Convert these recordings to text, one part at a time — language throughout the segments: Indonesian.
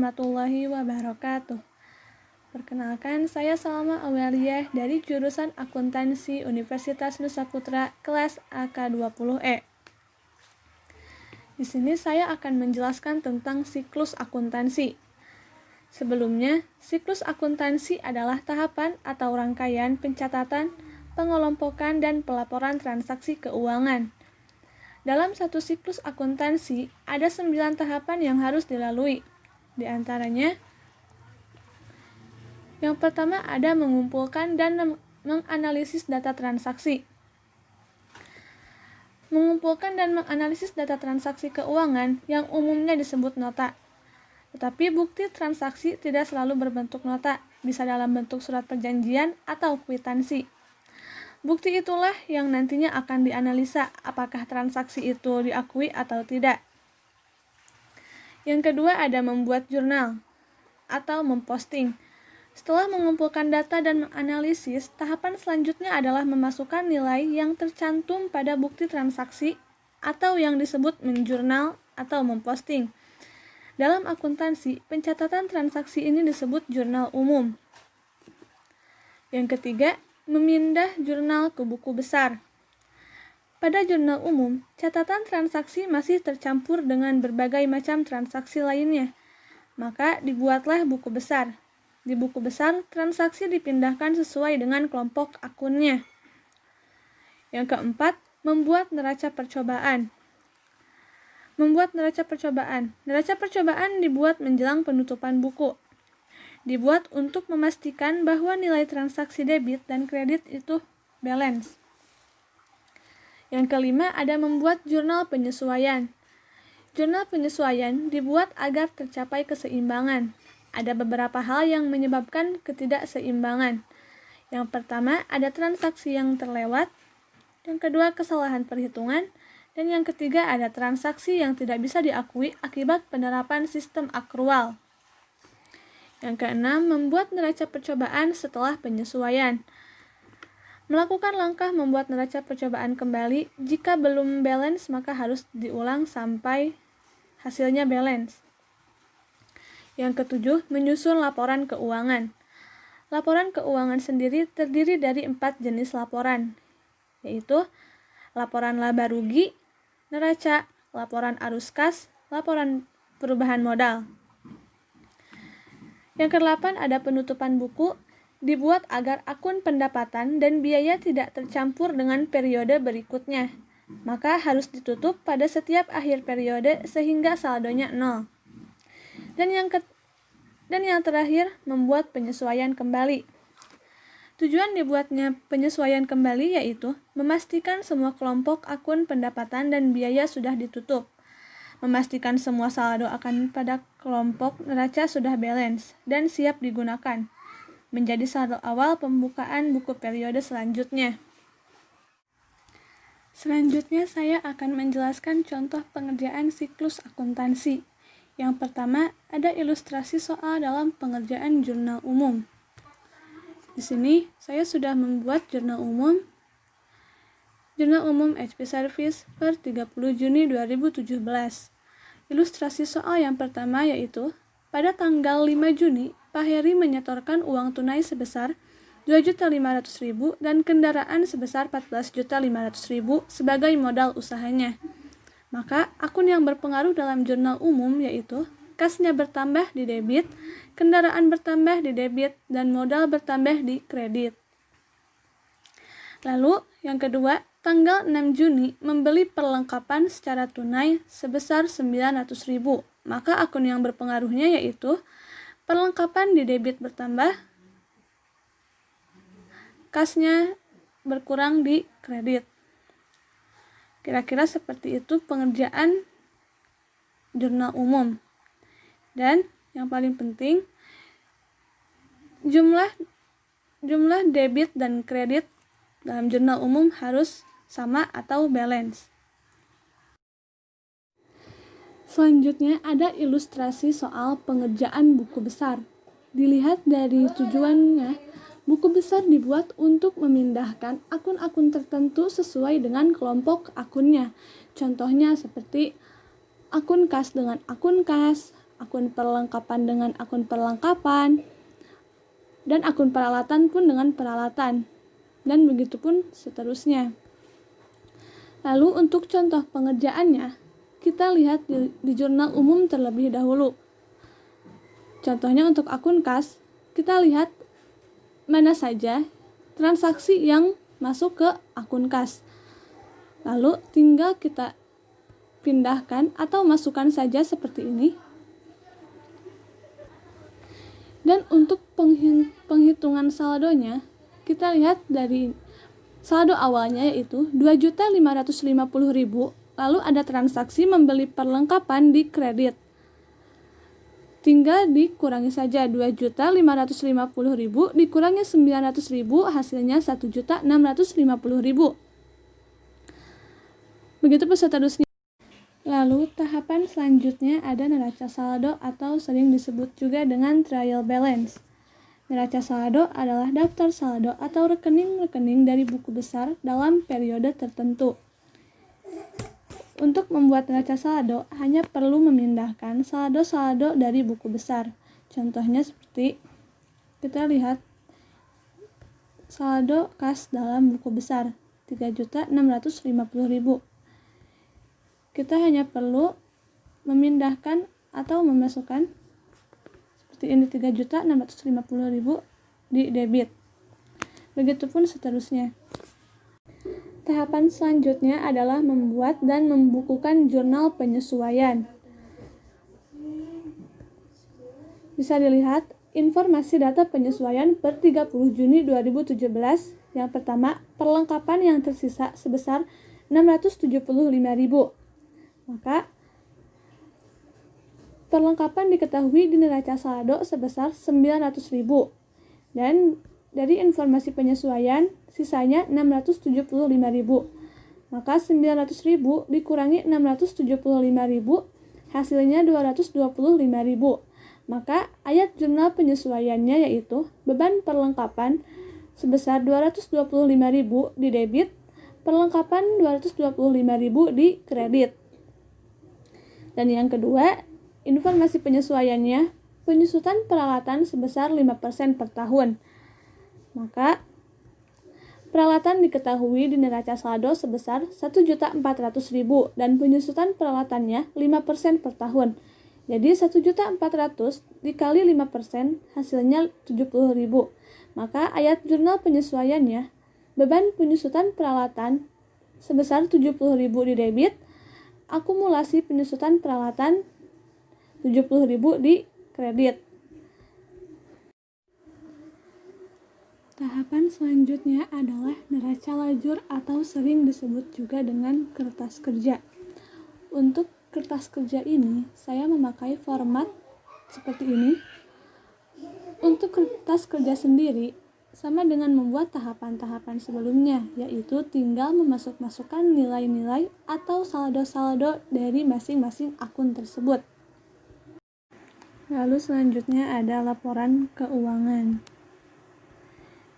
warahmatullahi wabarakatuh. Perkenalkan, saya Salma Awaliyah dari jurusan Akuntansi Universitas Nusa Putra kelas AK20E. Di sini saya akan menjelaskan tentang siklus akuntansi. Sebelumnya, siklus akuntansi adalah tahapan atau rangkaian pencatatan, pengelompokan, dan pelaporan transaksi keuangan. Dalam satu siklus akuntansi, ada 9 tahapan yang harus dilalui. Di antaranya, yang pertama ada mengumpulkan dan menganalisis data transaksi. Mengumpulkan dan menganalisis data transaksi keuangan yang umumnya disebut nota. Tetapi bukti transaksi tidak selalu berbentuk nota, bisa dalam bentuk surat perjanjian atau kwitansi. Bukti itulah yang nantinya akan dianalisa apakah transaksi itu diakui atau tidak. Yang kedua ada membuat jurnal atau memposting. Setelah mengumpulkan data dan menganalisis, tahapan selanjutnya adalah memasukkan nilai yang tercantum pada bukti transaksi atau yang disebut menjurnal atau memposting. Dalam akuntansi, pencatatan transaksi ini disebut jurnal umum. Yang ketiga, memindah jurnal ke buku besar. Pada jurnal umum, catatan transaksi masih tercampur dengan berbagai macam transaksi lainnya. Maka dibuatlah buku besar. Di buku besar, transaksi dipindahkan sesuai dengan kelompok akunnya. Yang keempat, membuat neraca percobaan. Membuat neraca percobaan. Neraca percobaan dibuat menjelang penutupan buku. Dibuat untuk memastikan bahwa nilai transaksi debit dan kredit itu balance. Yang kelima ada membuat jurnal penyesuaian. Jurnal penyesuaian dibuat agar tercapai keseimbangan. Ada beberapa hal yang menyebabkan ketidakseimbangan. Yang pertama ada transaksi yang terlewat. Yang kedua kesalahan perhitungan. Dan yang ketiga ada transaksi yang tidak bisa diakui akibat penerapan sistem akrual. Yang keenam, membuat neraca percobaan setelah penyesuaian. Melakukan langkah membuat neraca percobaan kembali. Jika belum balance, maka harus diulang sampai hasilnya balance. Yang ketujuh, menyusun laporan keuangan. Laporan keuangan sendiri terdiri dari 4 jenis laporan, yaitu laporan laba rugi, neraca, laporan arus kas, laporan perubahan modal. Yang kedelapan ada penutupan buku, dibuat agar akun pendapatan dan biaya tidak tercampur dengan periode berikutnya. Maka harus ditutup pada setiap akhir periode sehingga saldonya 0. Dan yang terakhir, membuat penyesuaian kembali. Tujuan dibuatnya penyesuaian kembali yaitu memastikan semua kelompok akun pendapatan dan biaya sudah ditutup. Memastikan semua saldo akan pada kelompok neraca sudah balance dan siap digunakan. Menjadi saldo awal pembukaan buku periode selanjutnya. Selanjutnya saya akan menjelaskan contoh pengerjaan siklus akuntansi. Yang pertama, ada ilustrasi soal dalam pengerjaan jurnal umum. Di sini saya sudah membuat jurnal umum HP Service per 30 Juni 2017. Ilustrasi soal yang pertama yaitu, pada tanggal 5 Juni, Pak Heri menyetorkan uang tunai sebesar 2.500.000 dan kendaraan sebesar 14.500.000 sebagai modal usahanya. Maka akun yang berpengaruh dalam jurnal umum yaitu kasnya bertambah di debit, kendaraan bertambah di debit, dan modal bertambah di kredit. Lalu yang kedua, tanggal 6 Juni membeli perlengkapan secara tunai sebesar 900.000. Maka akun yang berpengaruhnya yaitu perlengkapan di debit bertambah, kasnya berkurang di kredit. Kira-kira seperti itu pengerjaan jurnal umum. Dan yang paling penting, jumlah debit dan kredit dalam jurnal umum harus sama atau balance. Selanjutnya ada ilustrasi soal pengerjaan buku besar. Dilihat dari tujuannya, buku besar dibuat untuk memindahkan akun-akun tertentu sesuai dengan kelompok akunnya. Contohnya seperti akun kas dengan akun kas, akun perlengkapan dengan akun perlengkapan, dan akun peralatan pun dengan peralatan, dan begitu pun seterusnya. Lalu untuk contoh pengerjaannya, kita lihat di jurnal umum terlebih dahulu. Contohnya untuk akun kas, kita lihat mana saja transaksi yang masuk ke akun kas. Lalu tinggal kita pindahkan atau masukkan saja seperti ini. Dan untuk penghitungan saldonya, kita lihat dari saldo awalnya yaitu 2.550.000, lalu ada transaksi membeli perlengkapan di kredit. Tinggal dikurangi saja 2.550.000 dikurangi 900.000, hasilnya 1.650.000. Begitu pun seterusnya. Lalu tahapan selanjutnya ada neraca saldo atau sering disebut juga dengan trial balance. Neraca saldo adalah daftar saldo atau rekening-rekening dari buku besar dalam periode tertentu. Untuk membuat neraca saldo, hanya perlu memindahkan saldo-saldo dari buku besar. Contohnya seperti kita lihat saldo kas dalam buku besar 3.650.000. Kita hanya perlu memindahkan atau memasukkan seperti ini 3.650.000 di debit. Begitupun seterusnya. Tahapan selanjutnya adalah membuat dan membukukan jurnal penyesuaian. Bisa dilihat informasi data penyesuaian per 30 Juni 2017. Yang pertama, perlengkapan yang tersisa sebesar 675.000. Maka perlengkapan diketahui di neraca saldo sebesar 900.000, dan dari informasi penyesuaian sisanya 675.000. Maka 900.000 dikurangi 675.000, hasilnya 225.000. Maka ayat jurnal penyesuaiannya yaitu beban perlengkapan sebesar 225.000 di debit, perlengkapan 225.000 di kredit. Dan yang kedua, informasi penyesuaiannya, penyusutan peralatan sebesar 5% per tahun. Maka peralatan diketahui di neraca saldo sebesar 1.400.000 dan penyusutan peralatannya 5% per tahun. Jadi 1.400.000 dikali 5% hasilnya 70.000. Maka ayat jurnal penyesuaiannya, beban penyusutan peralatan sebesar 70.000 di debit, akumulasi penyusutan peralatan 70.000 di kredit. Tahapan selanjutnya adalah neraca lajur atau sering disebut juga dengan kertas kerja. Untuk kertas kerja ini, saya memakai format seperti ini. Untuk kertas kerja sendiri, sama dengan membuat tahapan-tahapan sebelumnya, yaitu tinggal memasukkan nilai-nilai atau saldo-saldo dari masing-masing akun tersebut. Lalu selanjutnya ada laporan keuangan,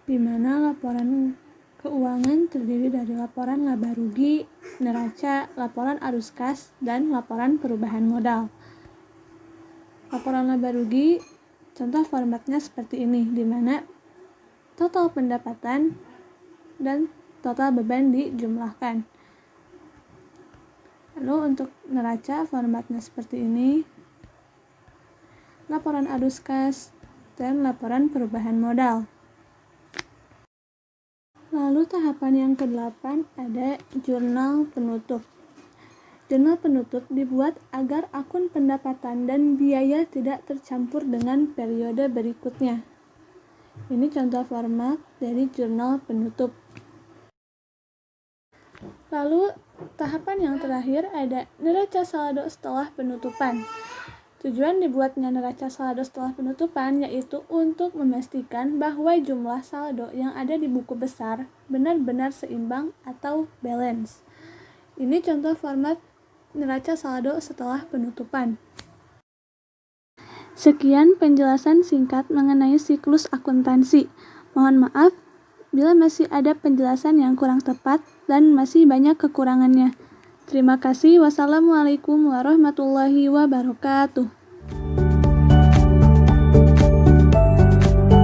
di mana laporan keuangan terdiri dari laporan laba rugi, neraca, laporan arus kas, dan laporan perubahan modal. Laporan laba rugi, contoh formatnya seperti ini, di mana total pendapatan dan total beban dijumlahkan. Lalu untuk neraca formatnya seperti ini, laporan arus kas dan laporan perubahan modal. Lalu tahapan yang ke-8 ada jurnal penutup. Jurnal penutup dibuat agar akun pendapatan dan biaya tidak tercampur dengan periode berikutnya. Ini contoh format dari jurnal penutup. Lalu tahapan yang terakhir ada neraca saldo setelah penutupan. Tujuan dibuatnya neraca saldo setelah penutupan yaitu untuk memastikan bahwa jumlah saldo yang ada di buku besar benar-benar seimbang atau balance. Ini contoh format neraca saldo setelah penutupan. Sekian penjelasan singkat mengenai siklus akuntansi. Mohon maaf bila masih ada penjelasan yang kurang tepat dan masih banyak kekurangannya. Terima kasih. Wassalamualaikum warahmatullahi wabarakatuh.